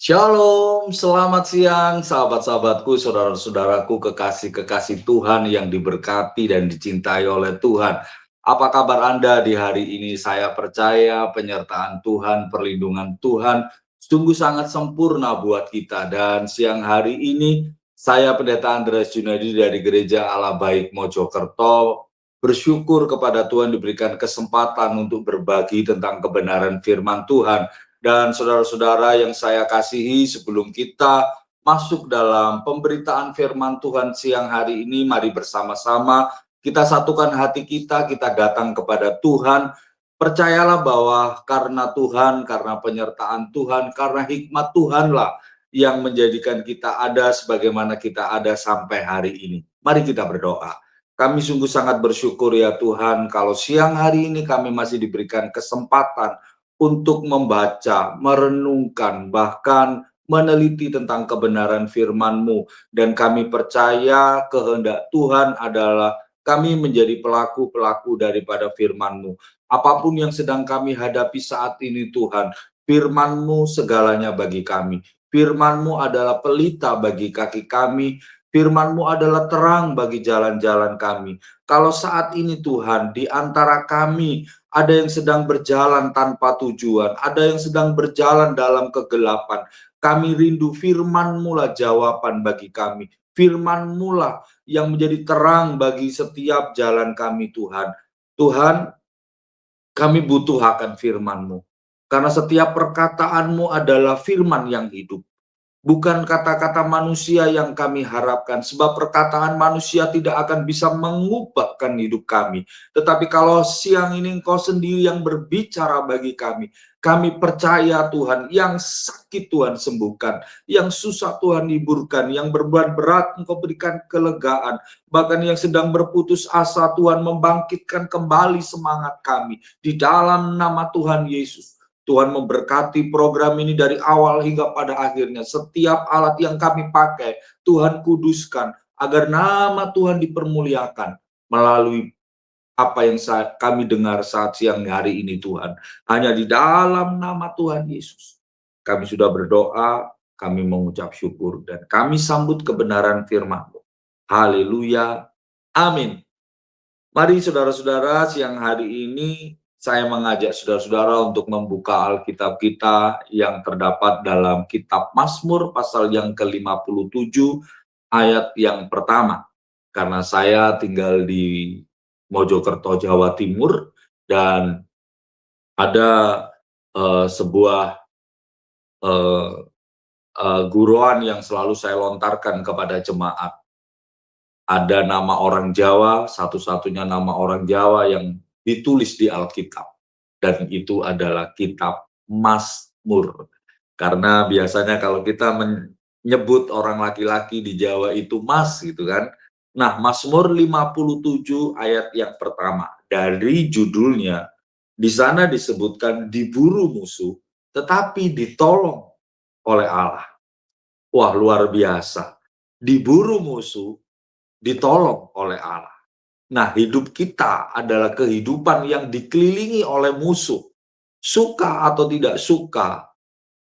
Shalom, selamat siang sahabat-sahabatku, saudara-saudaraku, kekasih-kekasih Tuhan yang diberkati dan dicintai oleh Tuhan. Apa kabar Anda di hari ini? Saya percaya penyertaan Tuhan, perlindungan Tuhan sungguh sangat sempurna buat kita. Dan siang hari ini saya Pendeta Andreas Junadi dari Gereja Allah Baik Mojokerto bersyukur kepada Tuhan diberikan kesempatan untuk berbagi tentang kebenaran firman Tuhan. Dan saudara-saudara yang saya kasihi, sebelum kita masuk dalam pemberitaan firman Tuhan siang hari ini, mari bersama-sama kita satukan hati kita datang kepada Tuhan. Percayalah bahwa karena Tuhan, karena penyertaan Tuhan, karena hikmat Tuhanlah yang menjadikan kita ada sebagaimana kita ada sampai hari ini. Mari kita berdoa. Kami sungguh sangat bersyukur ya Tuhan, kalau siang hari ini kami masih diberikan kesempatan untuk membaca, merenungkan, bahkan meneliti tentang kebenaran firman-Mu. Dan kami percaya kehendak Tuhan adalah kami menjadi pelaku-pelaku daripada firman-Mu. Apapun yang sedang kami hadapi saat ini Tuhan, firman-Mu segalanya bagi kami. Firman-Mu adalah pelita bagi kaki kami, firman-Mu adalah terang bagi jalan-jalan kami. Kalau saat ini Tuhan, di antara kami ada yang sedang berjalan tanpa tujuan, ada yang sedang berjalan dalam kegelapan. Kami rindu firman-Mu lah jawaban bagi kami. Firman-Mu lah yang menjadi terang bagi setiap jalan kami Tuhan. Tuhan, kami butuh akan firman-Mu. Karena setiap perkataan-Mu adalah firman yang hidup. Bukan kata-kata manusia yang kami harapkan, sebab perkataan manusia tidak akan bisa mengubahkan hidup kami. Tetapi kalau siang ini Engkau sendiri yang berbicara bagi kami percaya Tuhan, yang sakit Tuhan sembuhkan, yang susah Tuhan hiburkan, yang berbuat berat Engkau berikan kelegaan, bahkan yang sedang berputus asa Tuhan membangkitkan kembali semangat kami. Di dalam nama Tuhan Yesus, Tuhan memberkati program ini dari awal hingga pada akhirnya. Setiap alat yang kami pakai, Tuhan kuduskan agar nama Tuhan dipermuliakan melalui apa yang kami dengar saat siang hari ini Tuhan. Hanya di dalam nama Tuhan Yesus. Kami sudah berdoa, kami mengucap syukur, dan kami sambut kebenaran firman-Mu. Haleluya. Amin. Mari saudara-saudara, siang hari ini saya mengajak saudara-saudara untuk membuka Alkitab kita yang terdapat dalam kitab Mazmur pasal yang ke-57 ayat yang pertama. Karena saya tinggal di Mojokerto, Jawa Timur, dan ada sebuah guruan yang selalu saya lontarkan kepada jemaat. Ada nama orang Jawa, satu-satunya nama orang Jawa yang ditulis di Alkitab. Dan itu adalah kitab Mazmur. Karena biasanya kalau kita menyebut orang laki-laki di Jawa itu Mas gitu kan. Nah, Mazmur 57 ayat yang pertama. Dari judulnya, di sana disebutkan diburu musuh, tetapi ditolong oleh Allah. Wah, luar biasa. Diburu musuh, ditolong oleh Allah. Nah, hidup kita adalah kehidupan yang dikelilingi oleh musuh. Suka atau tidak suka,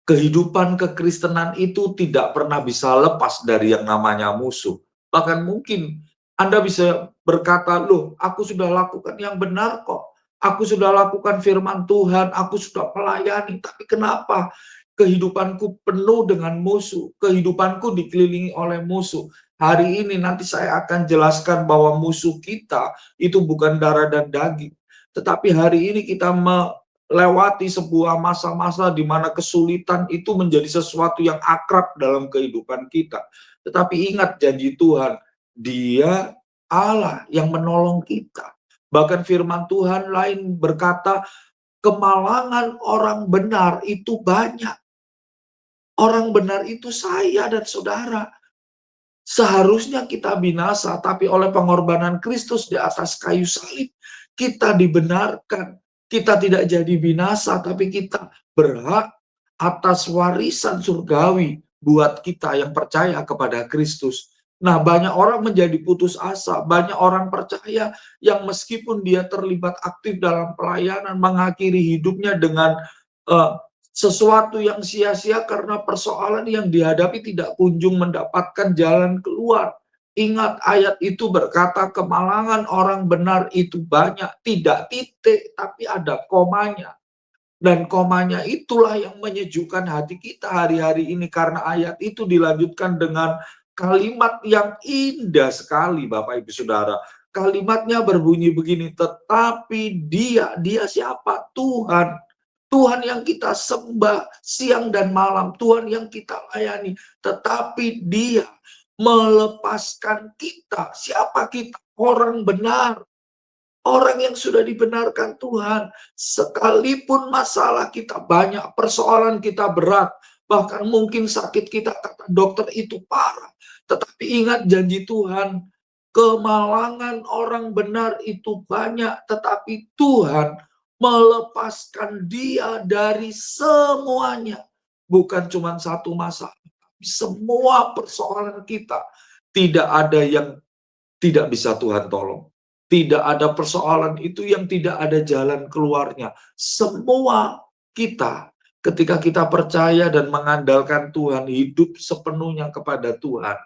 kehidupan kekristenan itu tidak pernah bisa lepas dari yang namanya musuh. Bahkan mungkin Anda bisa berkata, loh, aku sudah lakukan yang benar kok. Aku sudah lakukan firman Tuhan, aku sudah melayani. Tapi kenapa kehidupanku penuh dengan musuh? Kehidupanku dikelilingi oleh musuh. Hari ini nanti saya akan jelaskan bahwa musuh kita itu bukan darah dan daging. Tetapi hari ini kita melewati sebuah masa-masa di mana kesulitan itu menjadi sesuatu yang akrab dalam kehidupan kita. Tetapi ingat janji Tuhan, Dia Allah yang menolong kita. Bahkan firman Tuhan lain berkata, kemalangan orang benar itu banyak. Orang benar itu saya dan saudara. Seharusnya kita binasa, tapi oleh pengorbanan Kristus di atas kayu salib, kita dibenarkan. Kita tidak jadi binasa, tapi kita berhak atas warisan surgawi buat kita yang percaya kepada Kristus. Nah, banyak orang menjadi putus asa, banyak orang percaya yang meskipun dia terlibat aktif dalam pelayanan, mengakhiri hidupnya dengan Sesuatu yang sia-sia karena persoalan yang dihadapi tidak kunjung mendapatkan jalan keluar. Ingat ayat itu berkata kemalangan orang benar itu banyak, tidak titik tapi ada komanya. Dan komanya itulah yang menyejukkan hati kita hari-hari ini, karena ayat itu dilanjutkan dengan kalimat yang indah sekali Bapak Ibu Saudara. Kalimatnya berbunyi begini, tetapi dia siapa? Tuhan. Tuhan yang kita sembah siang dan malam, Tuhan yang kita layani, tetapi dia melepaskan kita. Siapa kita? Orang benar. Orang yang sudah dibenarkan Tuhan, sekalipun masalah kita banyak, persoalan kita berat, bahkan mungkin sakit kita, kata dokter itu parah. Tetapi ingat janji Tuhan, kemalangan orang benar itu banyak, tetapi Tuhan melepaskan dia dari semuanya. Bukan cuma satu masalah, tapi semua persoalan kita. Tidak ada yang tidak bisa Tuhan tolong. Tidak ada persoalan itu yang tidak ada jalan keluarnya. Semua kita, ketika kita percaya dan mengandalkan Tuhan, hidup sepenuhnya kepada Tuhan,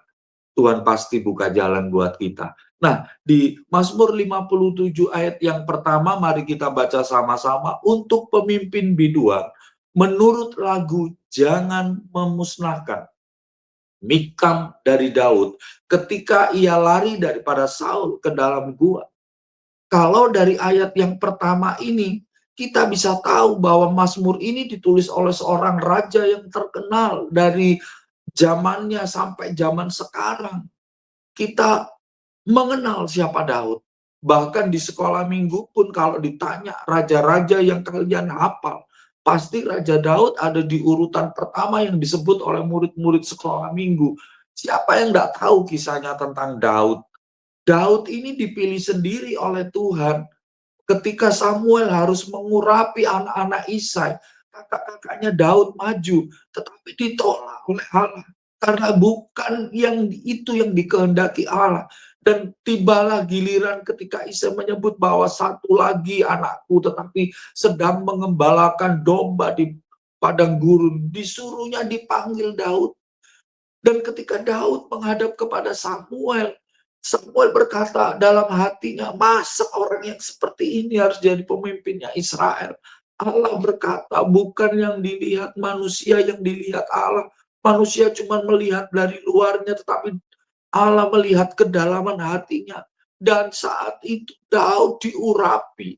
Tuhan pasti buka jalan buat kita. Nah, di Mazmur 57 ayat yang pertama, mari kita baca sama-sama. Untuk pemimpin biduan, menurut lagu Jangan Memusnahkan. Mikam dari Daud ketika ia lari daripada Saul ke dalam gua. Kalau dari ayat yang pertama ini, kita bisa tahu bahwa Mazmur ini ditulis oleh seorang raja yang terkenal dari zamannya sampai zaman sekarang. Kita mengenal siapa Daud. Bahkan di sekolah minggu pun kalau ditanya raja-raja yang kalian hafal, pasti Raja Daud ada di urutan pertama yang disebut oleh murid-murid sekolah minggu. Siapa yang tidak tahu kisahnya tentang Daud? Daud ini dipilih sendiri oleh Tuhan ketika Samuel harus mengurapi anak-anak Isai. Kakak-kakaknya Daud maju, tetapi ditolak oleh Allah. Karena bukan yang itu yang dikehendaki Allah. Dan tibalah giliran ketika Isai menyebut bahwa satu lagi anakku tetapi sedang mengembalakan domba di padang gurun. Disuruhnya dipanggil Daud. Dan ketika Daud menghadap kepada Samuel, Samuel berkata dalam hatinya, masa orang yang seperti ini harus jadi pemimpinnya Israel? Allah berkata, bukan yang dilihat manusia yang dilihat Allah. Manusia cuma melihat dari luarnya, tetapi Allah melihat kedalaman hatinya. Dan saat itu Daud diurapi.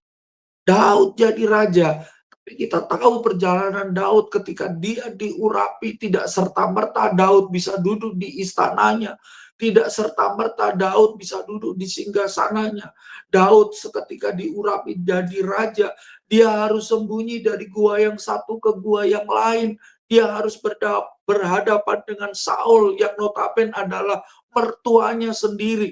Daud jadi raja. Tapi kita tahu perjalanan Daud ketika dia diurapi, tidak serta-merta Daud bisa duduk di istananya. Tidak serta-merta Daud bisa duduk di singgasananya. Daud seketika diurapi jadi raja, dia harus sembunyi dari gua yang satu ke gua yang lain. Dia harus berhadapan dengan Saul yang notabene adalah mertuanya sendiri.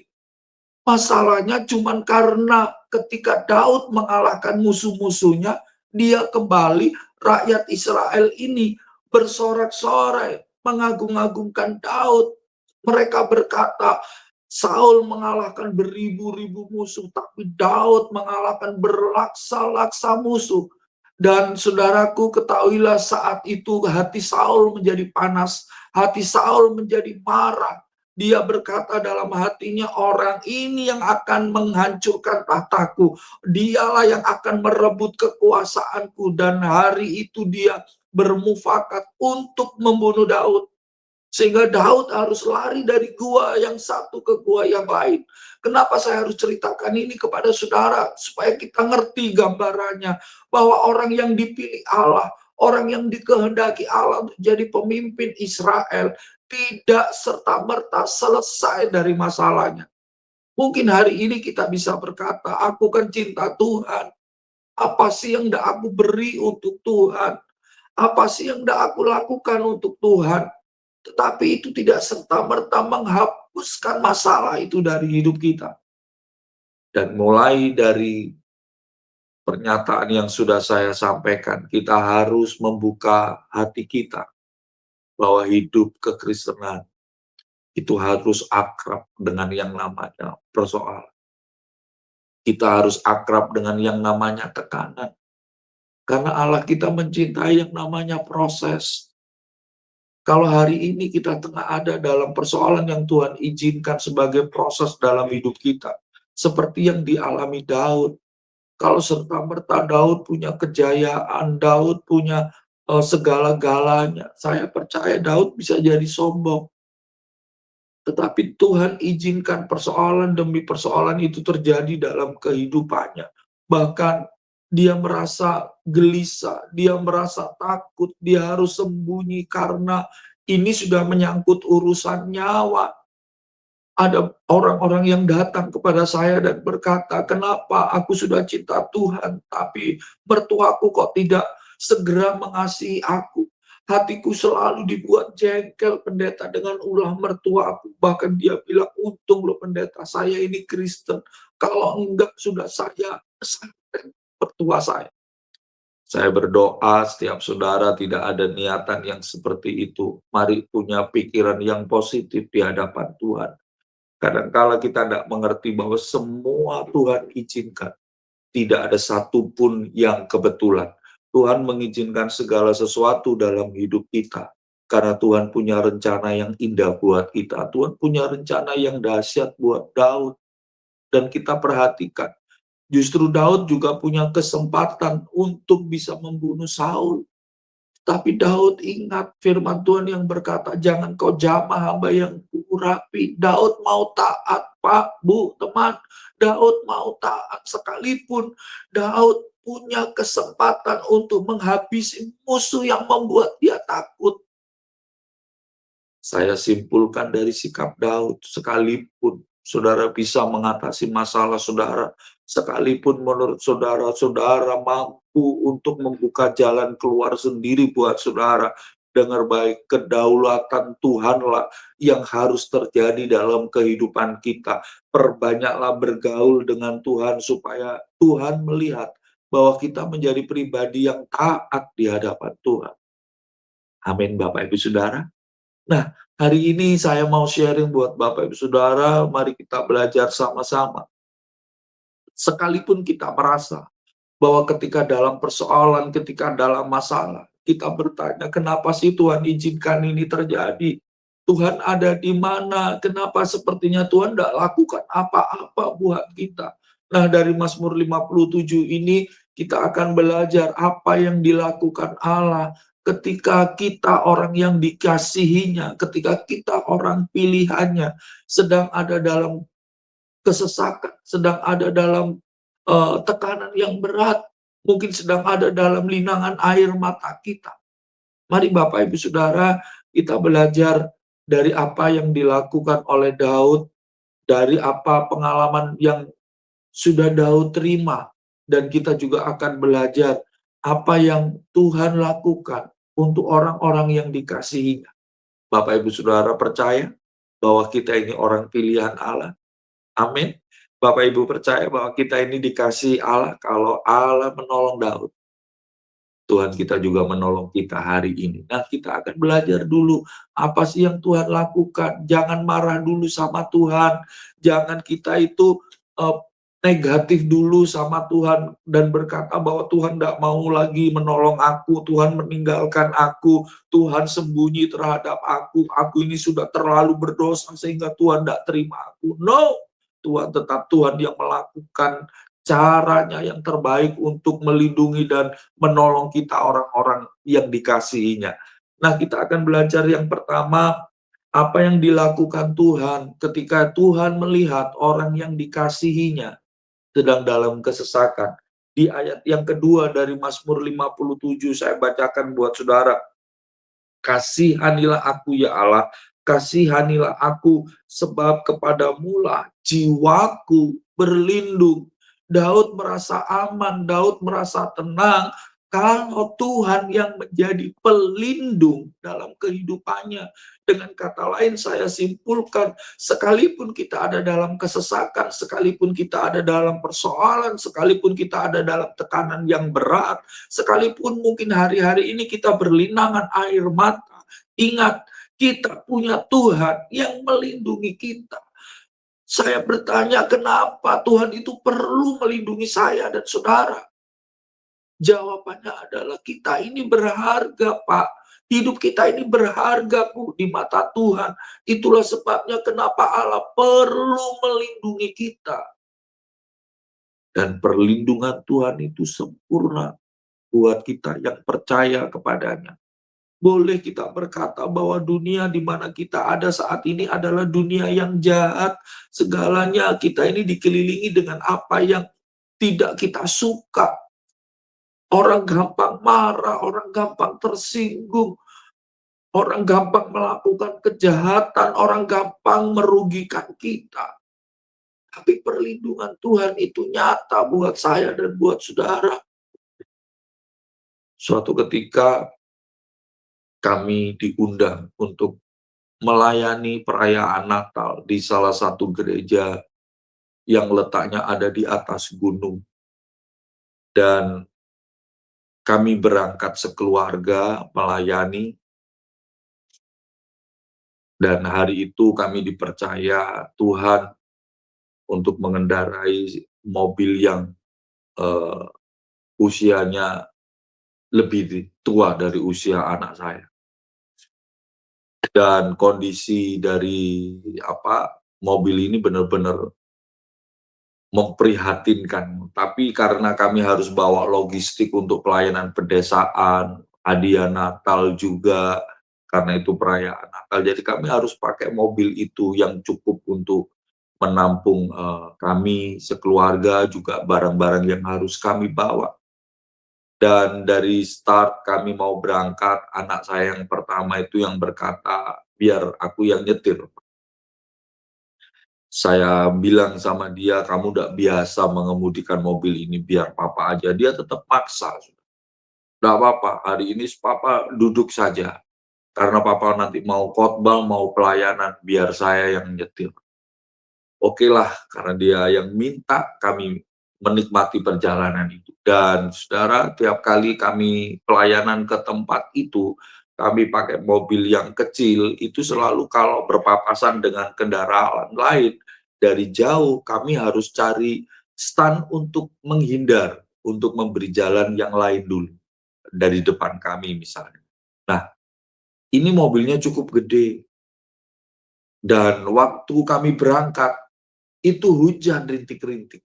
Masalahnya cuma karena ketika Daud mengalahkan musuh-musuhnya, dia kembali, rakyat Israel ini bersorak-sorai, mengagung-agungkan Daud. Mereka berkata, Saul mengalahkan beribu-ribu musuh, tapi Daud mengalahkan berlaksa-laksa musuh. Dan saudaraku, ketahuilah saat itu hati Saul menjadi panas, hati Saul menjadi marah. Dia berkata dalam hatinya, orang ini yang akan menghancurkan tahtaku. Dialah yang akan merebut kekuasaanku. Dan hari itu dia bermufakat untuk membunuh Daud. Sehingga Daud harus lari dari gua yang satu ke gua yang lain. Kenapa saya harus ceritakan ini kepada saudara? Supaya kita ngerti gambarannya. Bahwa orang yang dipilih Allah, orang yang dikehendaki Allah untuk jadi pemimpin Israel, tidak serta-merta selesai dari masalahnya. Mungkin hari ini kita bisa berkata, aku kan cinta Tuhan. Apa sih yang tidak aku beri untuk Tuhan? Apa sih yang tidak aku lakukan untuk Tuhan? Tetapi itu tidak serta-merta menghapuskan masalah itu dari hidup kita. Dan mulai dari pernyataan yang sudah saya sampaikan, kita harus membuka hati kita bahwa hidup kekristenan itu harus akrab dengan yang namanya persoalan. Kita harus akrab dengan yang namanya tekanan. Karena Allah kita mencintai yang namanya proses. Kalau hari ini kita tengah ada dalam persoalan yang Tuhan izinkan sebagai proses dalam hidup kita, seperti yang dialami Daud. Kalau serta-merta Daud punya kejayaan, Daud punya segala-galanya, saya percaya Daud bisa jadi sombong. Tetapi Tuhan izinkan persoalan demi persoalan itu terjadi dalam kehidupannya. Bahkan dia merasa gelisah, dia merasa takut, dia harus sembunyi karena ini sudah menyangkut urusan nyawa. Ada orang-orang yang datang kepada saya dan berkata, "Kenapa aku sudah cinta Tuhan, tapi mertuaku kok tidak segera mengasihi aku? Hatiku selalu dibuat jengkel pendeta dengan ulah mertuaku." Bahkan dia bilang, "Untung loh pendeta, saya ini Kristen. Kalau enggak sudah saya pesantren mertua saya." Saya berdoa setiap saudara tidak ada niatan yang seperti itu. Mari punya pikiran yang positif di hadapan Tuhan. Kadangkala kita tidak mengerti bahwa semua Tuhan izinkan. Tidak ada satupun yang kebetulan. Tuhan mengizinkan segala sesuatu dalam hidup kita. Karena Tuhan punya rencana yang indah buat kita. Tuhan punya rencana yang dahsyat buat Daud. Dan kita perhatikan, justru Daud juga punya kesempatan untuk bisa membunuh Saul. Tapi Daud ingat firman Tuhan yang berkata, "Jangan kau jamah hamba yang kuurapi." Daud mau taat, Pak, Bu, teman. Daud mau taat sekalipun Daud punya kesempatan untuk menghabisi musuh yang membuat dia takut. Saya simpulkan dari sikap Daud, sekalipun saudara bisa mengatasi masalah saudara, sekalipun menurut saudara, saudara mampu untuk membuka jalan keluar sendiri buat saudara, dengar baik, kedaulatan Tuhanlah yang harus terjadi dalam kehidupan kita. Perbanyaklah bergaul dengan Tuhan supaya Tuhan melihat bahwa kita menjadi pribadi yang taat di hadapan Tuhan. Amin, Bapak Ibu Saudara. Nah, hari ini saya mau sharing buat Bapak Ibu Saudara, mari kita belajar sama-sama. Sekalipun kita merasa bahwa ketika dalam persoalan, ketika dalam masalah, kita bertanya, kenapa sih Tuhan izinkan ini terjadi? Tuhan ada di mana? Kenapa sepertinya Tuhan tidak lakukan apa-apa buat kita? Nah, dari Mazmur 57 ini kita akan belajar apa yang dilakukan Allah ketika kita orang yang dikasihinya, ketika kita orang pilihannya, sedang ada dalam kesesakan, sedang ada dalam tekanan yang berat, mungkin sedang ada dalam linangan air mata kita. Mari Bapak Ibu Saudara, kita belajar dari apa yang dilakukan oleh Daud, dari apa pengalaman yang sudah Daud terima, dan kita juga akan belajar apa yang Tuhan lakukan untuk orang-orang yang dikasihinya. Bapak Ibu Saudara percaya bahwa kita ini orang pilihan Allah? Amin. Bapak Ibu percaya bahwa kita ini dikasih Allah, kalau Allah menolong Daud, Tuhan kita juga menolong kita hari ini. Nah, kita akan belajar dulu apa sih yang Tuhan lakukan. Jangan marah dulu sama Tuhan. Jangan kita itu negatif dulu sama Tuhan dan berkata bahwa Tuhan tidak mau lagi menolong aku, Tuhan meninggalkan aku, Tuhan sembunyi terhadap aku ini sudah terlalu berdosa sehingga Tuhan tidak terima aku. No, Tuhan tetap Tuhan yang melakukan caranya yang terbaik untuk melindungi dan menolong kita orang-orang yang dikasihinya. Nah, kita akan belajar yang pertama, apa yang dilakukan Tuhan ketika Tuhan melihat orang yang dikasihinya sedang dalam kesesakan. Di ayat yang kedua dari Mazmur 57, saya bacakan buat saudara. "Kasihanilah aku ya Allah, kasihanilah aku, sebab kepadamulah jiwaku berlindung." Daud merasa aman, Daud merasa tenang, kalau Tuhan yang menjadi pelindung dalam kehidupannya. Dengan kata lain saya simpulkan, sekalipun kita ada dalam kesesakan, sekalipun kita ada dalam persoalan, sekalipun kita ada dalam tekanan yang berat, sekalipun mungkin hari-hari ini kita berlinangan air mata, ingat, kita punya Tuhan yang melindungi kita. Saya bertanya, kenapa Tuhan itu perlu melindungi saya dan saudara? Jawabannya adalah kita ini berharga, Pak. Hidup kita ini berharga, Bu, di mata Tuhan. Itulah sebabnya kenapa Allah perlu melindungi kita. Dan perlindungan Tuhan itu sempurna buat kita yang percaya kepadanya. Boleh kita berkata bahwa dunia di mana kita ada saat ini adalah dunia yang jahat. Segalanya kita ini dikelilingi dengan apa yang tidak kita suka. Orang gampang marah, orang gampang tersinggung, orang gampang melakukan kejahatan, orang gampang merugikan kita. Tapi perlindungan Tuhan itu nyata buat saya dan buat saudara. Suatu ketika kami diundang untuk melayani perayaan Natal di salah satu gereja yang letaknya ada di atas gunung. Dan kami berangkat sekeluarga melayani, dan hari itu kami dipercaya Tuhan untuk mengendarai mobil yang usianya lebih tua dari usia anak saya. Dan kondisi dari mobil ini benar-benar memprihatinkan. Tapi karena kami harus bawa logistik untuk pelayanan pedesaan, hadiah Natal juga, karena itu perayaan Natal. Jadi kami harus pakai mobil itu yang cukup untuk menampung kami sekeluarga, juga barang-barang yang harus kami bawa. Dan dari start kami mau berangkat, anak saya yang pertama itu yang berkata, "Biar aku yang nyetir." Saya bilang sama dia, "Kamu udah biasa mengemudikan mobil ini, biar papa aja." Dia tetap maksa. "Nggak apa-apa, hari ini papa duduk saja. Karena papa nanti mau khotbah, mau pelayanan, biar saya yang nyetir." Oke lah, karena dia yang minta, kami menikmati perjalanan itu. Dan saudara, tiap kali kami pelayanan ke tempat itu, kami pakai mobil yang kecil, itu selalu kalau berpapasan dengan kendaraan lain, dari jauh kami harus cari stand untuk menghindar, untuk memberi jalan yang lain dulu, dari depan kami misalnya. Nah, ini mobilnya cukup gede, dan waktu kami berangkat, itu hujan rintik-rintik.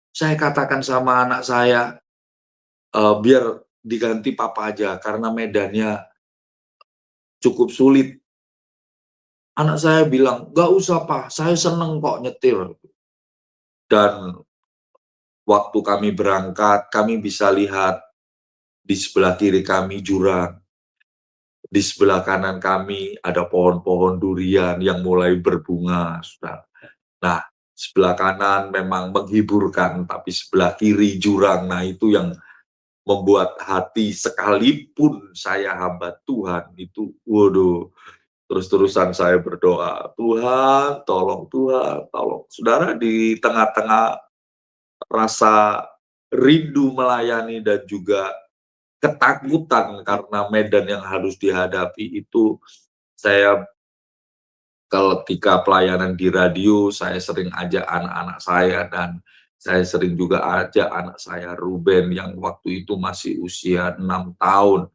Saya katakan sama anak saya, biar diganti papa aja karena medannya cukup sulit. Anak saya bilang, "Nggak usah, Pak, saya seneng kok nyetir." Dan waktu kami berangkat, kami bisa lihat di sebelah kiri kami jurang, di sebelah kanan kami ada pohon-pohon durian yang mulai berbunga, Saudara. Nah, sebelah kanan memang menghiburkan, tapi sebelah kiri jurang. Nah, itu yang membuat hati, sekalipun saya hamba Tuhan, itu waduh, terus-terusan saya berdoa, "Tuhan, tolong, Tuhan, tolong." Saudara, di tengah-tengah rasa rindu melayani dan juga ketakutan karena medan yang harus dihadapi itu, saya ketika pelayanan di radio, saya sering ajak anak-anak saya, dan saya sering juga ajak anak saya Ruben yang waktu itu masih usia 6 tahun.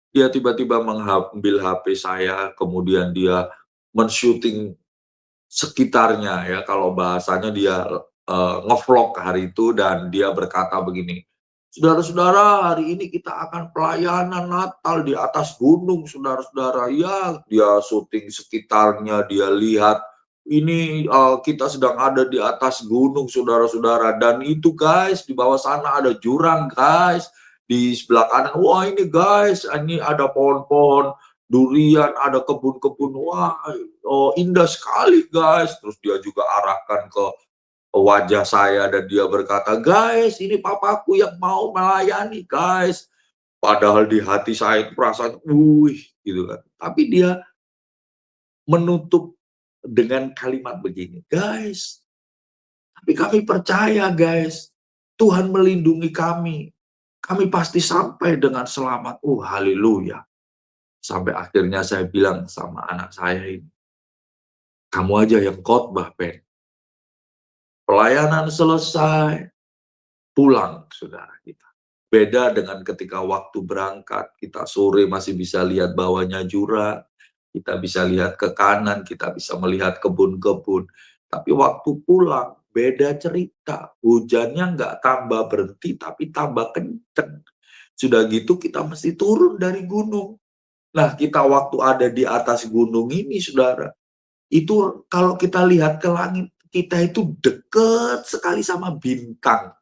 Dia tiba-tiba mengambil HP saya, kemudian dia men-syuting sekitarnya ya, kalau bahasanya dia nge-vlog hari itu, dan dia berkata begini, "Saudara-saudara, hari ini kita akan pelayanan Natal di atas gunung, saudara-saudara." Ya, dia syuting sekitarnya, dia lihat, ini kita sedang ada di atas gunung, saudara-saudara, dan itu guys, di bawah sana ada jurang guys, di sebelah kanan, wah ini guys, ini ada pohon-pohon durian, ada kebun-kebun, wah indah sekali guys. Terus dia juga arahkan ke wajah saya dan dia berkata, "Guys, ini papaku yang mau melayani guys." Padahal di hati saya itu perasaan, wih, gitu kan. Tapi dia menutup dengan kalimat begini, "Guys, tapi kami percaya guys, Tuhan melindungi kami. Kami pasti sampai dengan selamat." Oh, haleluya. Sampai akhirnya saya bilang sama anak saya ini, "Kamu aja yang khotbah, Ben." Pelayanan selesai, pulang saudara kita. Beda dengan ketika waktu berangkat, kita sore masih bisa lihat bawahnya jurang, kita bisa lihat ke kanan, kita bisa melihat kebun-kebun. Tapi waktu pulang, beda cerita. Hujannya nggak tambah berhenti, tapi tambah kenceng. Sudah gitu kita mesti turun dari gunung. Nah, kita waktu ada di atas gunung ini, saudara, itu kalau kita lihat ke langit, kita itu deket sekali sama bintang.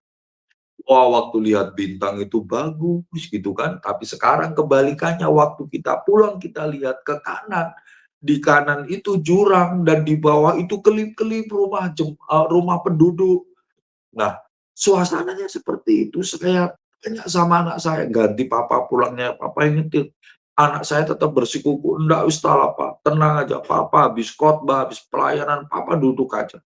Wah, waktu lihat bintang itu bagus gitu kan, tapi sekarang kebalikannya, waktu kita pulang kita lihat ke kanan, di kanan itu jurang dan di bawah itu kelip-kelip rumah penduduk. Nah, suasananya seperti itu. Saya tanya sama anak saya, "Ganti papa pulangnya, papa yang nyetir." Anak saya tetap bersikuku, "Enggak, Ustaz, Pak, tenang aja, papa habis khotbah, habis pelayanan, papa duduk aja."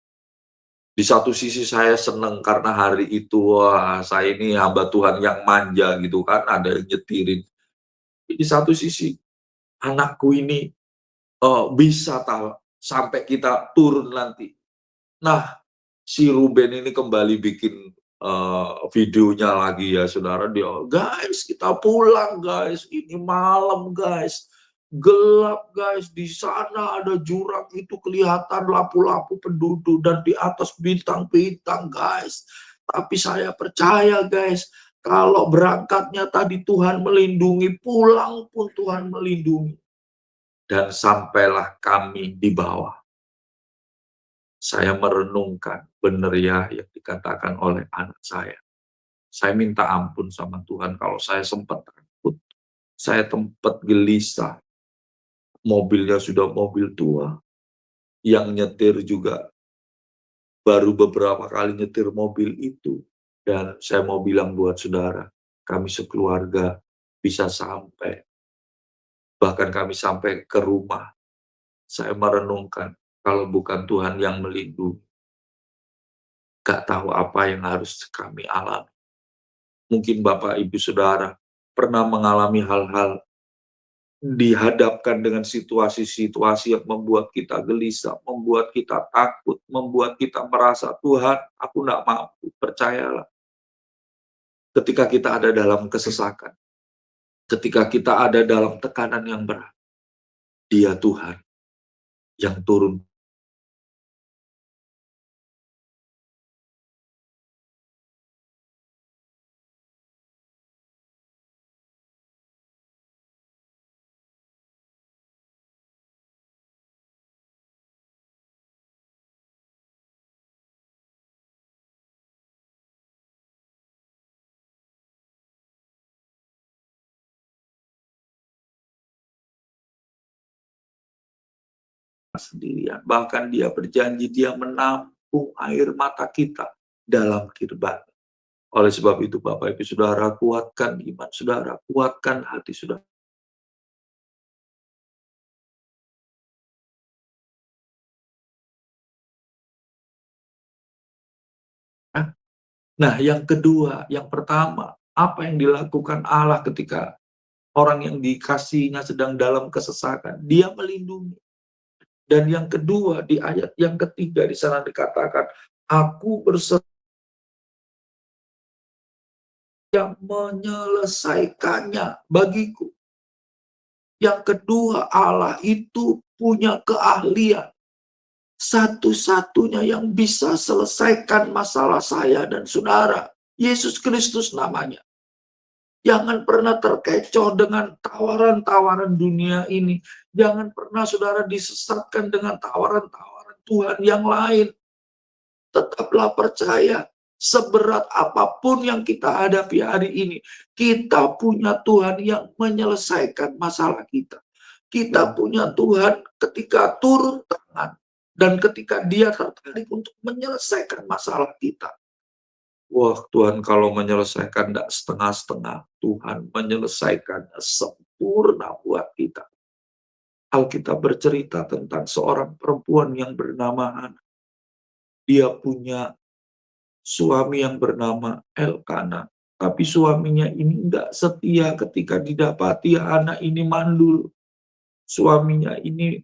Di satu sisi saya seneng karena hari itu, wah, saya ini hamba Tuhan yang manja gitu kan, ada yang nyetirin. Di satu sisi, anakku ini, bisa tahu sampai kita turun nanti. Nah, si Ruben ini kembali bikin, videonya lagi ya saudara, dia, "Guys, kita pulang guys, ini malam guys, gelap guys, di sana ada jurang itu kelihatan lampu-lampu penduduk dan di atas bintang-bintang guys. Tapi saya percaya guys, kalau berangkatnya tadi Tuhan melindungi, pulang pun Tuhan melindungi." Dan sampailah kami di bawah. Saya merenungkan, benar ya yang dikatakan oleh anak saya. Saya minta ampun sama Tuhan kalau saya sempat takut, saya tempat gelisah, mobilnya sudah mobil tua, yang nyetir juga baru beberapa kali nyetir mobil itu. Dan saya mau bilang buat saudara, kami sekeluarga bisa sampai, bahkan kami sampai ke rumah. Saya merenungkan, kalau bukan Tuhan yang melindungi, gak tahu apa yang harus kami alami. Mungkin Bapak, Ibu, Saudara pernah mengalami hal-hal, dihadapkan dengan situasi-situasi yang membuat kita gelisah, membuat kita takut, membuat kita merasa, "Tuhan, aku tidak mampu." Percayalah, ketika kita ada dalam kesesakan, ketika kita ada dalam tekanan yang berat, Dia Tuhan yang turun. Sendirian. Bahkan Dia berjanji Dia menampung air mata kita dalam kirban. Oleh sebab itu, Bapak Ibu Saudara, kuatkan iman saudara, kuatkan hati saudara. Nah, yang kedua, yang pertama, apa yang dilakukan Allah ketika orang yang dikasihinya sedang dalam kesesakan? Dia melindungi. Dan yang kedua, di ayat yang ketiga di sana dikatakan, "Aku bersedia menyelesaikannya bagiku." Yang kedua, Allah itu punya keahlian. Satu-satunya yang bisa selesaikan masalah saya dan saudara, Yesus Kristus namanya. Jangan pernah terkecoh dengan tawaran-tawaran dunia ini. Jangan pernah saudara disesatkan dengan tawaran-tawaran Tuhan yang lain. Tetaplah percaya, seberat apapun yang kita hadapi hari ini, kita punya Tuhan yang menyelesaikan masalah kita. Kita punya Tuhan ketika turun tangan dan ketika Dia tertarik untuk menyelesaikan masalah kita. Wah, Tuhan kalau menyelesaikan tidak setengah-setengah, Tuhan menyelesaikannya sempurna buat kita. Alkitab bercerita tentang seorang perempuan yang bernama Hana. Dia punya suami yang bernama Elkana, tapi suaminya ini tidak setia. Ketika didapati Hana ini mandul, suaminya ini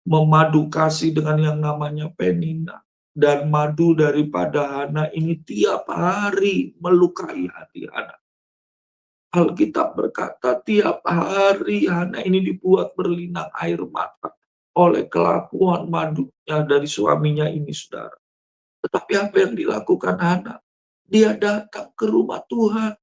memadu kasih dengan yang namanya Penina. Dan madu daripada Hana ini tiap hari melukai hati Hana. Alkitab berkata tiap hari Hana ini dibuat berlinang air mata oleh kelakuan madunya dari suaminya ini, saudara. Tetapi apa yang dilakukan Hana? Dia datang ke rumah Tuhan.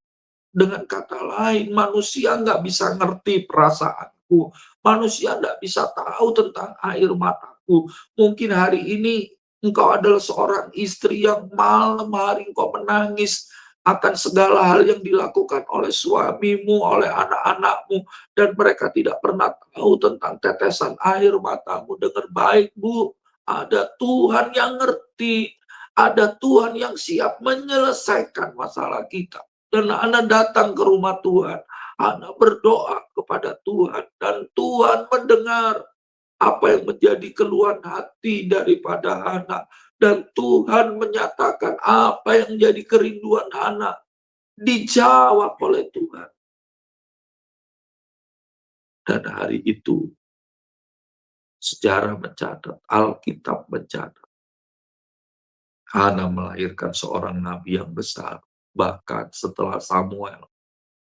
Dengan kata lain, manusia nggak bisa ngerti perasaanku. Manusia nggak bisa tahu tentang air mataku. Mungkin hari ini engkau adalah seorang istri yang malam hari engkau menangis akan segala hal yang dilakukan oleh suamimu, oleh anak-anakmu, dan mereka tidak pernah tahu tentang tetesan air matamu. Dengar baik, Bu, ada Tuhan yang ngerti, ada Tuhan yang siap menyelesaikan masalah kita. Dan Ana datang ke rumah Tuhan. Ana berdoa kepada Tuhan. Dan Tuhan mendengar apa yang menjadi keluhan hati daripada Hana. Dan Tuhan menyatakan apa yang menjadi kerinduan Hana. Dijawab oleh Tuhan. Dan hari itu, sejarah mencatat, Alkitab mencatat, Hana melahirkan seorang nabi yang besar. Bahkan setelah Samuel,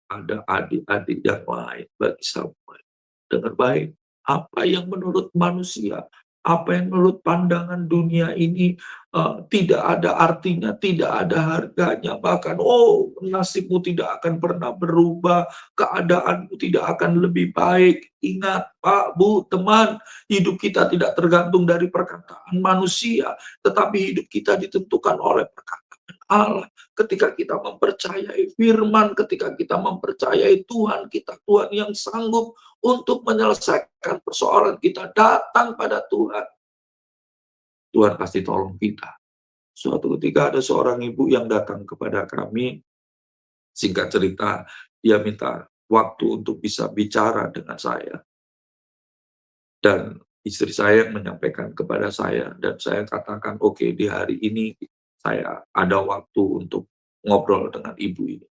ada adik-adik yang lain bagi Samuel. Dengar baik, apa yang menurut manusia, apa yang menurut pandangan dunia ini tidak ada artinya, tidak ada harganya, bahkan nasibmu tidak akan pernah berubah, keadaanmu tidak akan lebih baik. Ingat Pak, Bu, teman, hidup kita tidak tergantung dari perkataan manusia, tetapi hidup kita ditentukan oleh perkataan Allah. Ketika kita mempercayai firman, ketika kita mempercayai Tuhan kita, Tuhan yang sanggup untuk menyelesaikan persoalan kita, datang pada Tuhan. Tuhan pasti tolong kita. Suatu ketika ada seorang ibu yang datang kepada kami, singkat cerita, dia minta waktu untuk bisa bicara dengan saya. Dan istri saya menyampaikan kepada saya, dan saya katakan, oke, di hari ini saya ada waktu untuk ngobrol dengan ibu ini.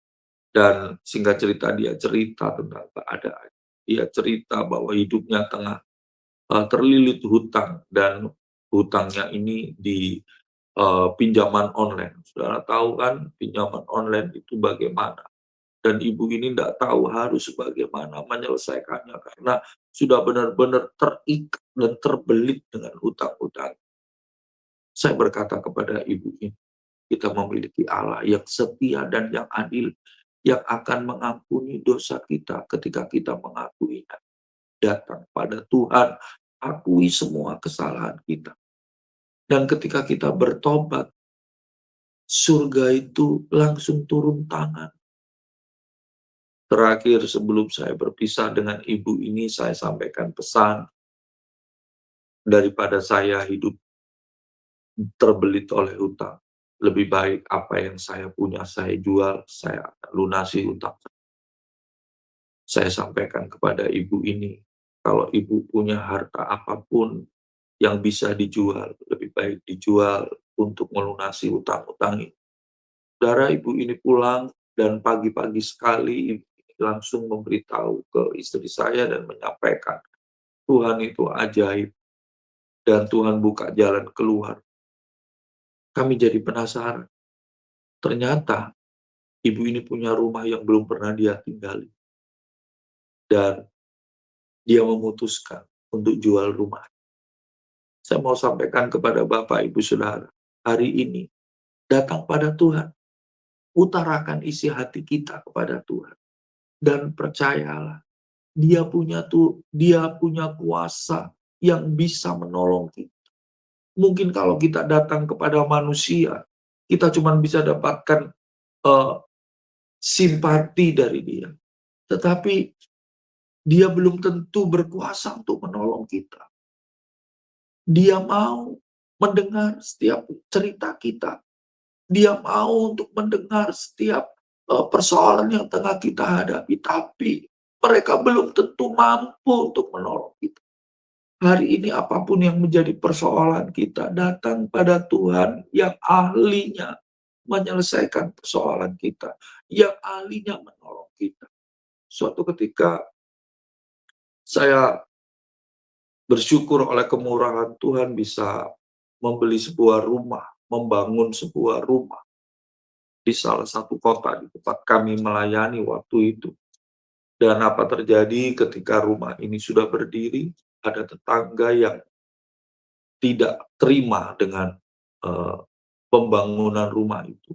Dan singkat cerita, dia cerita tentang keadaan. Dia cerita bahwa hidupnya tengah terlilit hutang, dan hutangnya ini di pinjaman online. Saudara tahu kan pinjaman online itu bagaimana? Dan ibu ini tidak tahu harus bagaimana menyelesaikannya karena sudah benar-benar terikat dan terbelit dengan hutang-hutang. Saya berkata kepada ibu ini, kita memiliki Allah yang setia dan yang adil, yang akan mengampuni dosa kita ketika kita mengakuinya. Datang pada Tuhan, akui semua kesalahan kita. Dan ketika kita bertobat, surga itu langsung turun tangan. Terakhir sebelum saya berpisah dengan ibu ini, saya sampaikan pesan, daripada saya hidup terbelit oleh hutang, lebih baik apa yang saya punya saya jual, saya lunasi hutang. Saya sampaikan kepada ibu ini, kalau ibu punya harta apapun yang bisa dijual, lebih baik dijual untuk melunasi hutang-hutang ini. Saudara, ibu ini pulang dan pagi-pagi sekali ibu ini langsung memberitahu ke istri saya dan menyampaikan, Tuhan itu ajaib dan Tuhan buka jalan keluar. Kami jadi penasaran. Ternyata ibu ini punya rumah yang belum pernah dia tinggali. Dan dia memutuskan untuk jual rumah. Saya mau sampaikan kepada Bapak, Ibu, Saudara, hari ini datang pada Tuhan. Utarakan isi hati kita kepada Tuhan. Dan percayalah, Dia punya kuasa yang bisa menolong kita. Mungkin kalau kita datang kepada manusia, kita cuma bisa dapatkan simpati dari dia. Tetapi dia belum tentu berkuasa untuk menolong kita. Dia mau mendengar setiap cerita kita. Dia mau untuk mendengar setiap persoalan yang tengah kita hadapi. Tapi mereka belum tentu mampu untuk menolong kita. Hari ini apapun yang menjadi persoalan kita, datang pada Tuhan yang ahlinya menyelesaikan persoalan kita, yang ahlinya menolong kita. Suatu ketika saya bersyukur oleh kemurahan Tuhan bisa membeli sebuah rumah, membangun sebuah rumah di salah satu kota di tempat kami melayani waktu itu. Dan apa terjadi ketika rumah ini sudah berdiri, ada tetangga yang tidak terima dengan, eee, pembangunan rumah itu.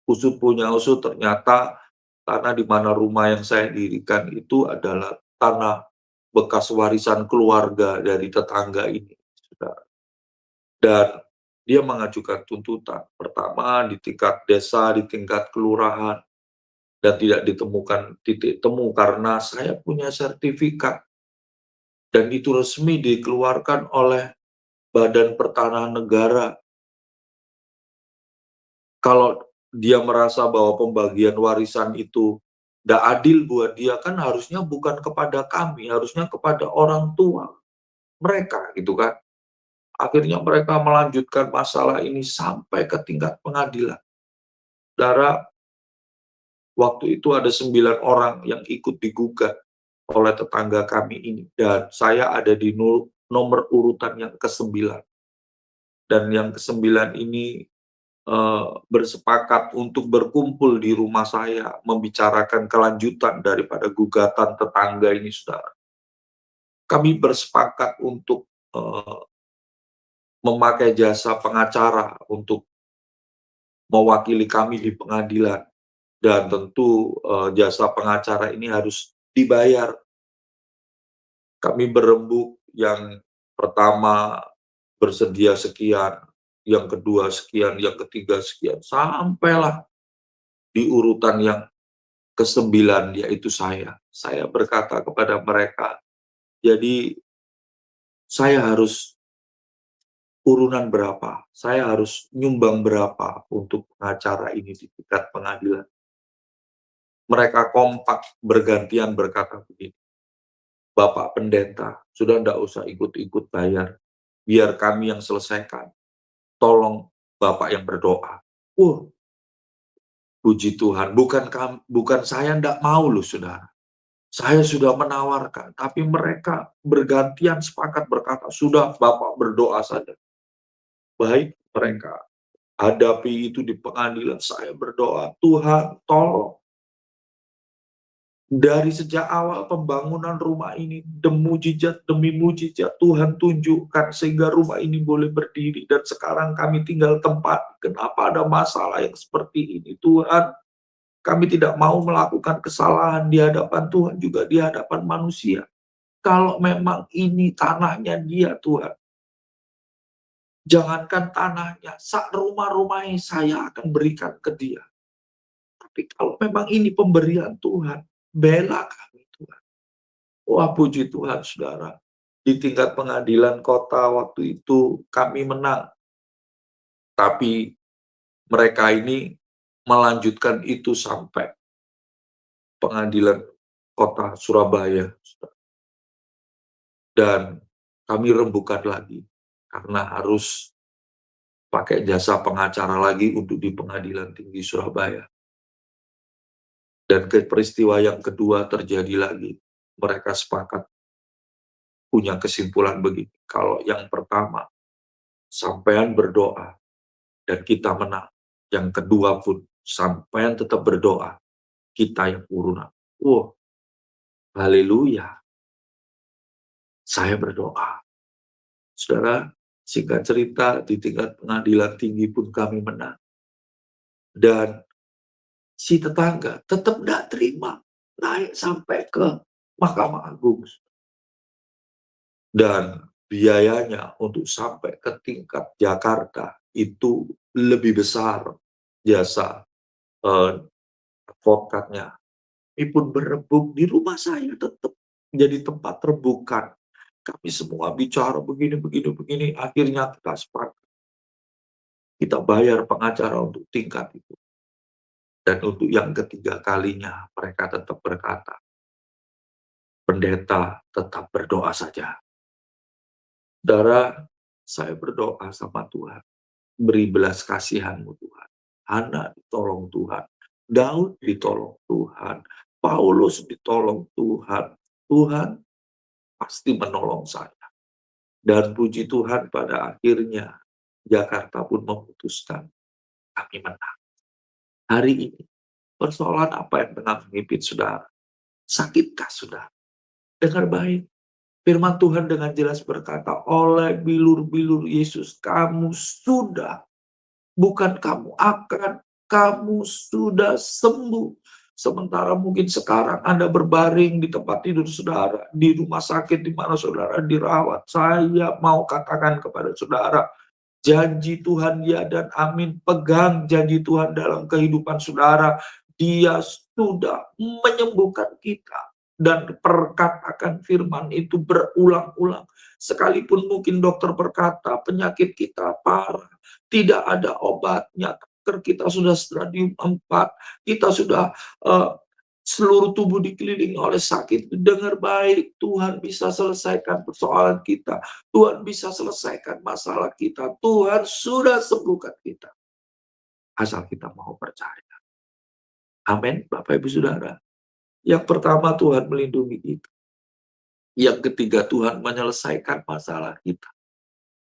Usut punya usut ternyata tanah di mana rumah yang saya dirikan itu adalah tanah bekas warisan keluarga dari tetangga ini, Saudara. Dan dia mengajukan tuntutan, pertama di tingkat desa, di tingkat kelurahan, dan tidak ditemukan titik temu karena saya punya sertifikat dan itu resmi dikeluarkan oleh Badan Pertanahan Negara. Kalau dia merasa bahwa pembagian warisan itu tidak adil buat dia, kan harusnya bukan kepada kami, harusnya kepada orang tua mereka, gitu kan. Akhirnya mereka melanjutkan masalah ini sampai ke tingkat pengadilan. Saudara, waktu itu ada 9 orang yang ikut digugat oleh tetangga kami ini, dan saya ada di nomor urutan yang ke-9. Dan yang ke-9 ini bersepakat untuk berkumpul di rumah saya, membicarakan kelanjutan daripada gugatan tetangga ini, Saudara. Kami bersepakat untuk, memakai jasa pengacara untuk mewakili kami di pengadilan dan tentu, jasa pengacara ini harus dibayar. Kami berembuk, yang pertama bersedia sekian, yang kedua sekian, yang ketiga sekian, sampailah di urutan yang ke-9, yaitu saya. Saya berkata kepada mereka, "Jadi saya harus urunan berapa? Saya harus nyumbang berapa untuk pengacara ini di tingkat pengadilan?" Mereka kompak bergantian berkata begini, "Bapak pendeta, sudah ndak usah ikut-ikut bayar, biar kami yang selesaikan. Tolong Bapak yang berdoa." Wah, puji Tuhan, bukan saya ndak mau loh, Saudara. Saya sudah menawarkan, tapi mereka bergantian sepakat berkata, "Sudah, Bapak berdoa saja." Baik, mereka hadapi itu di pengadilan, saya berdoa, "Tuhan, tolong." Dari sejak awal pembangunan rumah ini, mujizat demi mujizat Tuhan tunjukkan sehingga rumah ini boleh berdiri dan sekarang kami tinggal tempat. Kenapa ada masalah yang seperti ini, Tuhan? Kami tidak mau melakukan kesalahan di hadapan Tuhan juga di hadapan manusia. Kalau memang ini tanahnya dia, Tuhan, jangankan tanahnya, rumah-rumahnya saya akan berikan ke dia. Tapi kalau memang ini pemberian Tuhan, bela kami, Tuhan. Wah, puji Tuhan, Saudara. Di tingkat pengadilan kota waktu itu kami menang. Tapi mereka ini melanjutkan itu sampai pengadilan kota Surabaya. Dan kami rembukan lagi karena harus pakai jasa pengacara lagi untuk di Pengadilan Tinggi Surabaya. Dan peristiwa yang kedua terjadi lagi. Mereka sepakat punya kesimpulan begini, kalau yang pertama, sampean berdoa dan kita menang. Yang kedua pun, sampean tetap berdoa, kita yang urunan. Wah, haleluya. Saya berdoa. Saudara, singkat cerita, di tingkat pengadilan tinggi pun kami menang. Dan si tetangga tetap tidak terima, naik sampai ke Mahkamah Agung. Dan biayanya untuk sampai ke tingkat Jakarta itu lebih besar jasa advokatnya. Ini pun berebut di rumah saya tetap menjadi tempat rebukan. Kami semua bicara begini, begini, begini. Akhirnya kita sepakat. Kita bayar pengacara untuk tingkat itu. Dan untuk yang ketiga kalinya mereka tetap berkata, "Pendeta tetap berdoa saja." Saudara, saya berdoa sama Tuhan, beri belas kasihan-Mu Tuhan. Hana ditolong Tuhan, Daud ditolong Tuhan, Paulus ditolong Tuhan. Tuhan pasti menolong saya. Dan puji Tuhan pada akhirnya Jakarta pun memutuskan kami menang. Hari ini, persoalan apa yang tengah menghimpit saudara? Sakitkah saudara? Dengar baik, firman Tuhan dengan jelas berkata, oleh bilur-bilur Yesus kamu sudah, bukan kamu akan, kamu sudah sembuh. Sementara mungkin sekarang Anda berbaring di tempat tidur saudara, di rumah sakit di mana saudara dirawat. Saya mau katakan kepada saudara, janji Tuhan ya dan amin. Pegang janji Tuhan dalam kehidupan saudara. Dia sudah menyembuhkan kita. Dan perkatakan firman itu berulang-ulang. Sekalipun mungkin dokter berkata penyakit kita parah, tidak ada obatnya. Kanker kita sudah stadium 4. Kita sudah seluruh tubuh dikelilingi oleh sakit. Dengar baik, Tuhan bisa selesaikan persoalan kita. Tuhan bisa selesaikan masalah kita. Tuhan sudah sembuhkan kita. Asal kita mau percaya. Amin, Bapak Ibu Saudara. Yang pertama, Tuhan melindungi kita. Yang ketiga, Tuhan menyelesaikan masalah kita.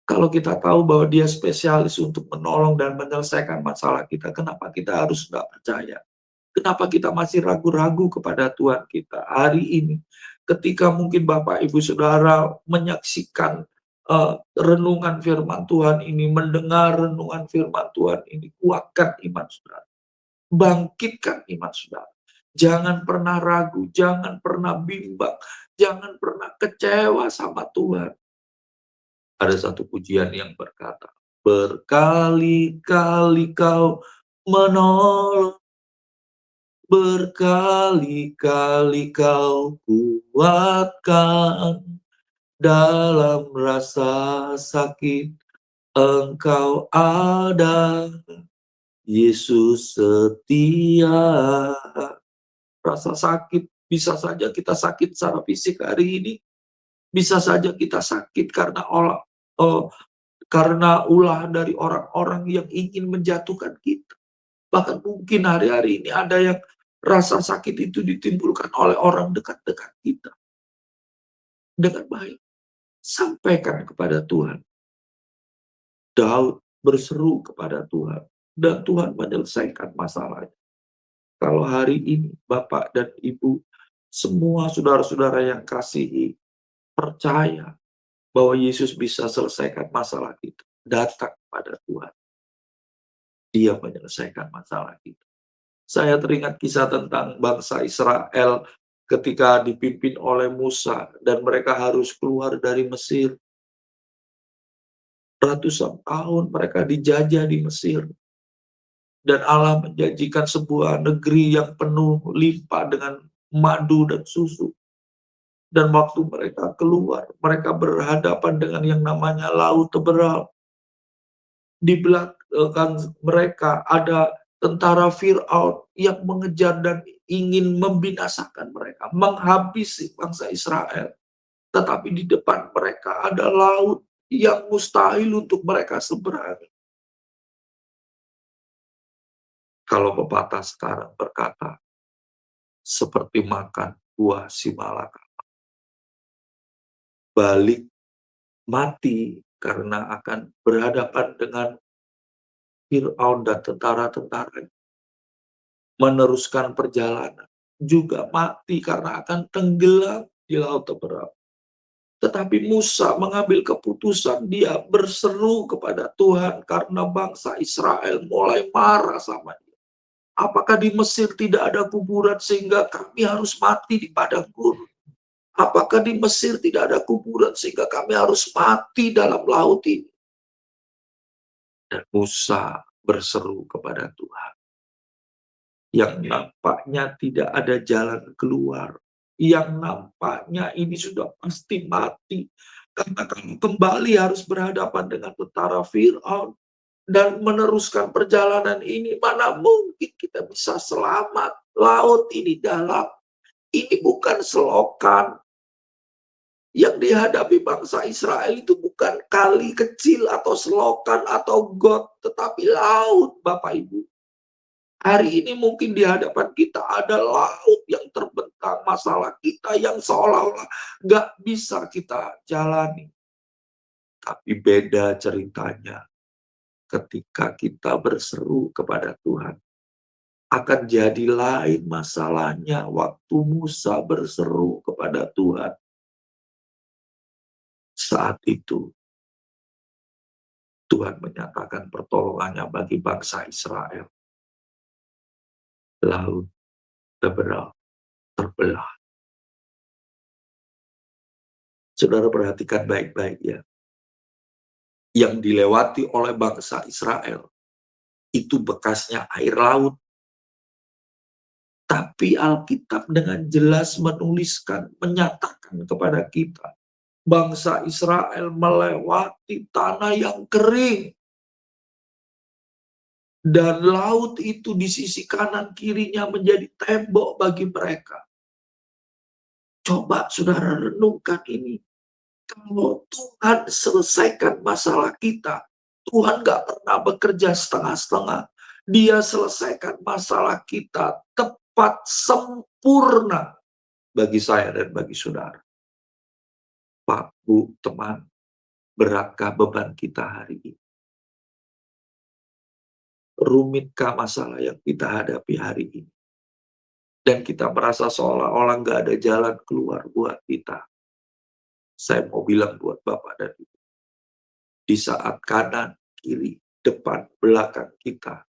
Kalau kita tahu bahwa dia spesialis untuk menolong dan menyelesaikan masalah kita, kenapa kita harus nggak percaya? Kenapa kita masih ragu-ragu kepada Tuhan kita hari ini? Ketika mungkin Bapak Ibu Saudara menyaksikan renungan firman Tuhan ini, mendengar renungan firman Tuhan ini, kuatkan iman saudara. Bangkitkan iman saudara. Jangan pernah ragu, jangan pernah bimbang, jangan pernah kecewa sama Tuhan. Ada satu pujian yang berkata, berkali-kali kau menolong, berkali-kali kau kuatkan, dalam rasa sakit engkau ada, Yesus setia. Rasa sakit, bisa saja kita sakit secara fisik hari ini, bisa saja kita sakit karena karena ulah dari orang-orang yang ingin menjatuhkan kita. Bahkan mungkin hari-hari ini ada yang rasa sakit itu ditimbulkan oleh orang dekat-dekat kita. Dengan baik, sampaikan kepada Tuhan. Daud berseru kepada Tuhan, dan Tuhan menyelesaikan masalahnya. Kalau hari ini Bapak dan Ibu, semua saudara-saudara yang kasihi, percaya bahwa Yesus bisa selesaikan masalah kita. Datang kepada Tuhan. Dia menyelesaikan masalah kita. Saya teringat kisah tentang bangsa Israel ketika dipimpin oleh Musa dan mereka harus keluar dari Mesir. Ratusan tahun mereka dijajah di Mesir. Dan Allah menjanjikan sebuah negeri yang penuh limpah dengan madu dan susu. Dan waktu mereka keluar, mereka berhadapan dengan yang namanya Laut Teberal. Di belakang mereka ada tentara Fir'aun yang mengejar dan ingin membinasakan mereka, menghabisi bangsa Israel. Tetapi di depan mereka ada laut yang mustahil untuk mereka seberangi. Kalau pepatah sekarang berkata, seperti makan buah simalakama. Balik mati karena akan berhadapan dengan Fir'aun dan tentara-tentara. Meneruskan perjalanan. Juga mati karena akan tenggelam di Laut Teberam. Tetapi Musa mengambil keputusan, dia berseru kepada Tuhan karena bangsa Israel mulai marah sama dia. Apakah di Mesir tidak ada kuburan sehingga kami harus mati di padang gurun? Apakah di Mesir tidak ada kuburan sehingga kami harus mati dalam laut ini? Dan Musa berseru kepada Tuhan. Yang nampaknya tidak ada jalan keluar. Yang nampaknya ini sudah pasti mati. Karena kami kembali harus berhadapan dengan tentara Fir'aun. Dan meneruskan perjalanan ini, mana mungkin kita bisa selamat. Laut ini dalam. Ini bukan selokan. Yang dihadapi bangsa Israel itu bukan kali kecil atau selokan atau got, tetapi laut, Bapak Ibu. Hari ini mungkin di hadapan kita ada laut yang terbentang, masalah kita yang seolah-olah nggak bisa kita jalani. Tapi beda ceritanya ketika kita berseru kepada Tuhan. akan jadi lain masalahnya waktu Musa berseru kepada Tuhan. Saat itu Tuhan menyatakan pertolongannya bagi bangsa Israel. Laut terbelah. Saudara perhatikan baik-baik ya. Yang dilewati oleh bangsa Israel itu bekasnya air laut. Tapi Alkitab dengan jelas menuliskan, menyatakan kepada kita, bangsa Israel melewati tanah yang kering. Dan laut itu di sisi kanan kirinya menjadi tembok bagi mereka. Coba saudara renungkan ini. Kalau Tuhan selesaikan masalah kita, Tuhan gak pernah bekerja setengah-setengah. Dia selesaikan masalah kita tepat sempurna bagi saya dan bagi saudara. Pak, Bu, teman, beratkah beban kita hari ini? Rumitkah masalah yang kita hadapi hari ini? Dan kita merasa seolah-olah gak ada jalan keluar buat kita. Saya mau bilang buat Bapak dan Ibu, di saat kanan, kiri, depan, belakang kita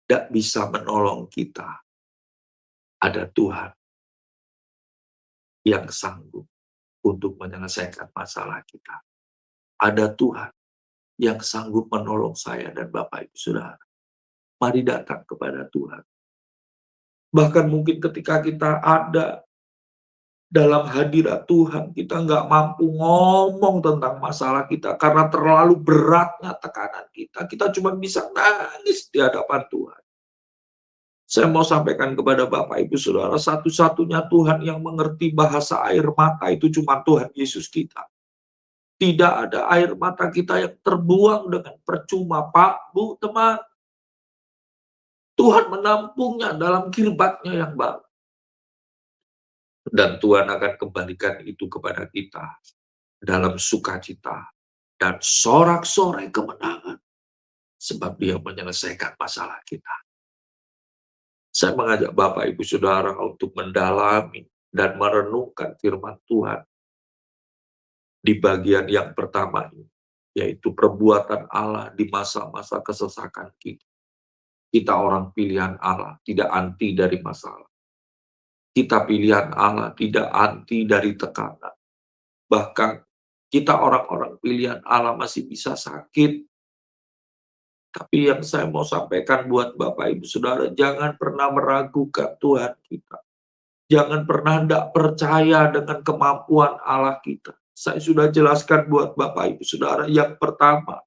tidak bisa menolong kita, ada Tuhan yang sanggup untuk menyelesaikan masalah kita. Ada Tuhan yang sanggup menolong saya dan Bapak Ibu Saudara. Mari datang kepada Tuhan. Bahkan mungkin ketika kita ada dalam hadirat Tuhan, kita nggak mampu ngomong tentang masalah kita karena terlalu beratnya tekanan kita. Kita cuma bisa nangis di hadapan Tuhan. Saya mau sampaikan kepada Bapak Ibu Saudara, satu-satunya Tuhan yang mengerti bahasa air mata itu cuma Tuhan Yesus kita. Tidak ada air mata kita yang terbuang dengan percuma, Pak, Bu, teman. Tuhan menampungnya dalam kirbatnya yang baru. Dan Tuhan akan kembalikan itu kepada kita dalam sukacita dan sorak-sorai kemenangan. Sebab Dia menyelesaikan masalah kita. Saya mengajak Bapak Ibu Saudara untuk mendalami dan merenungkan firman Tuhan di bagian yang pertama ini, yaitu perbuatan Allah di masa-masa kesesakan kita. Kita orang pilihan Allah, tidak anti dari masalah. Kita pilihan Allah, tidak anti dari tekanan. Bahkan kita orang-orang pilihan Allah masih bisa sakit. Tapi yang saya mau sampaikan buat Bapak Ibu Saudara, jangan pernah meragukan Tuhan kita. Jangan pernah tidak percaya dengan kemampuan Allah kita. Saya sudah jelaskan buat Bapak Ibu Saudara, yang pertama,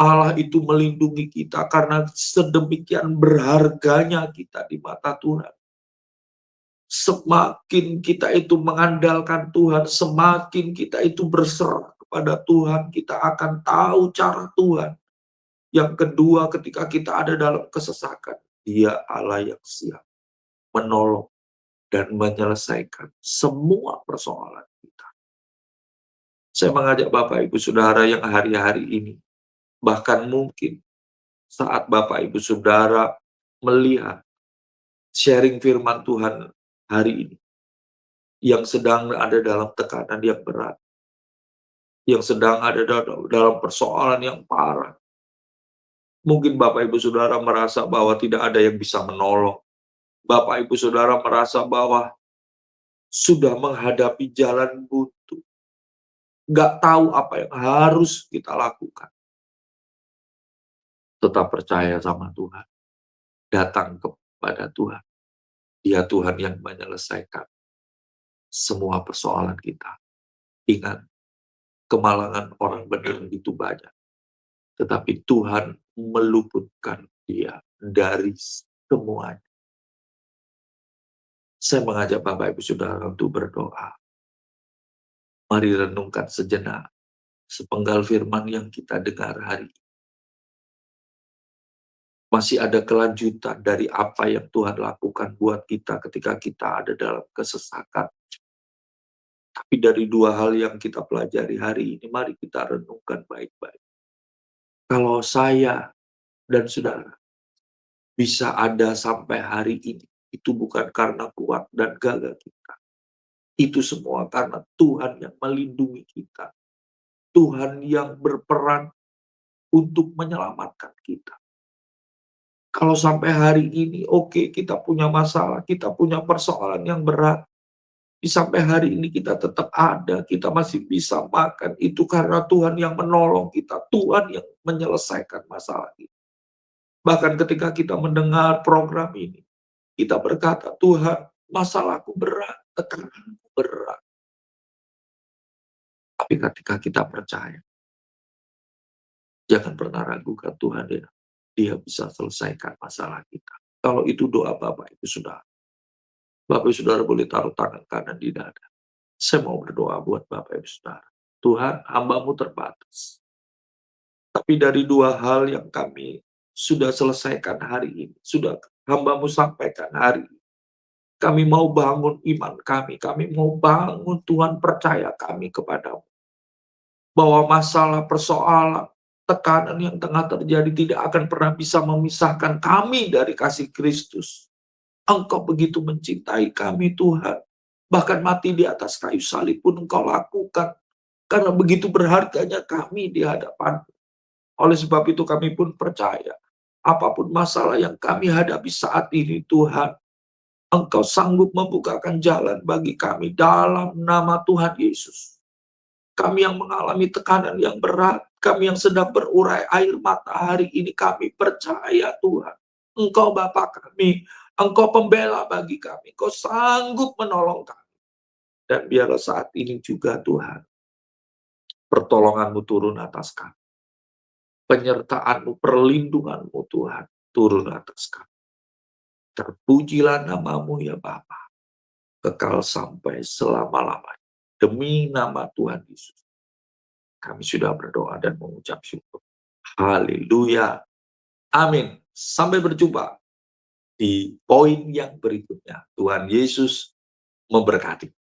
Allah itu melindungi kita karena sedemikian berharganya kita di mata Tuhan. Semakin kita itu mengandalkan Tuhan, semakin kita itu berserah kepada Tuhan, kita akan tahu cara Tuhan. Yang kedua, ketika kita ada dalam kesesakan, Dia Allah yang siap menolong dan menyelesaikan semua persoalan kita. Saya mengajak Bapak Ibu Saudara yang hari-hari ini, bahkan mungkin saat Bapak Ibu Saudara melihat sharing firman Tuhan hari ini, yang sedang ada dalam tekanan yang berat, yang sedang ada dalam persoalan yang parah. Mungkin Bapak Ibu Saudara merasa bahwa tidak ada yang bisa menolong. Bapak Ibu Saudara merasa bahwa sudah menghadapi jalan buntu. Nggak tahu apa yang harus kita lakukan. Tetap percaya sama Tuhan. Datang kepada Tuhan. Dia Tuhan yang menyelesaikan semua persoalan kita. Ingat, kemalangan orang benar itu banyak. Tetapi Tuhan meluputkan dia dari semuanya. Saya mengajak Bapak Ibu Saudara untuk berdoa. Mari renungkan sejenak sepenggal firman yang kita dengar hari ini. Masih ada kelanjutan dari apa yang Tuhan lakukan buat kita ketika kita ada dalam kesesakan. Tapi dari dua hal yang kita pelajari hari ini, mari kita renungkan baik-baik. Kalau saya dan saudara bisa ada sampai hari ini, itu bukan karena kuat dan gagah kita. Itu semua karena Tuhan yang melindungi kita. Tuhan yang berperan untuk menyelamatkan kita. Kalau sampai hari ini, oke, kita punya masalah, kita punya persoalan yang berat, sampai hari ini kita tetap ada, kita masih bisa makan, itu karena Tuhan yang menolong kita, Tuhan yang menyelesaikan masalah kita. Bahkan ketika kita mendengar program ini, kita berkata, Tuhan, masalahku berat, tekananku berat. Tapi ketika kita percaya, jangan pernah ragukan Tuhan ya, Dia bisa selesaikan masalah kita. Kalau itu doa Bapak Ibu Saudara, Bapak Ibu Saudara boleh taruh tangan kanan di dada. Saya mau berdoa buat Bapak Ibu Saudara. Tuhan, hamba-Mu terbatas. Tapi dari dua hal yang kami sudah selesaikan hari ini, sudah hamba-Mu sampaikan hari ini, kami mau bangun iman kami mau bangun Tuhan percaya kami kepada-Mu. Bahwa masalah, persoalan, tekanan yang tengah terjadi tidak akan pernah bisa memisahkan kami dari kasih Kristus. Engkau begitu mencintai kami Tuhan. Bahkan mati di atas kayu salib pun Engkau lakukan. Karena begitu berharganya kami di hadapan. Oleh sebab itu kami pun percaya. Apapun masalah yang kami hadapi saat ini Tuhan. Engkau sanggup membukakan jalan bagi kami dalam nama Tuhan Yesus. Kami yang mengalami tekanan yang berat, kami yang sedang berurai air mata hari ini, kami percaya Tuhan. Engkau Bapa kami, Engkau pembela bagi kami, Engkau sanggup menolong kami. Dan biarlah saat ini juga Tuhan, pertolongan-Mu turun atas kami. Penyertaan-Mu, perlindungan-Mu Tuhan, turun atas kami. Terpujilah nama-Mu ya Bapa, kekal sampai selama-lamanya. Demi nama Tuhan Yesus, kami sudah berdoa dan mengucap syukur. Haleluya. Amin. Sampai berjumpa di poin yang berikutnya. Tuhan Yesus memberkati.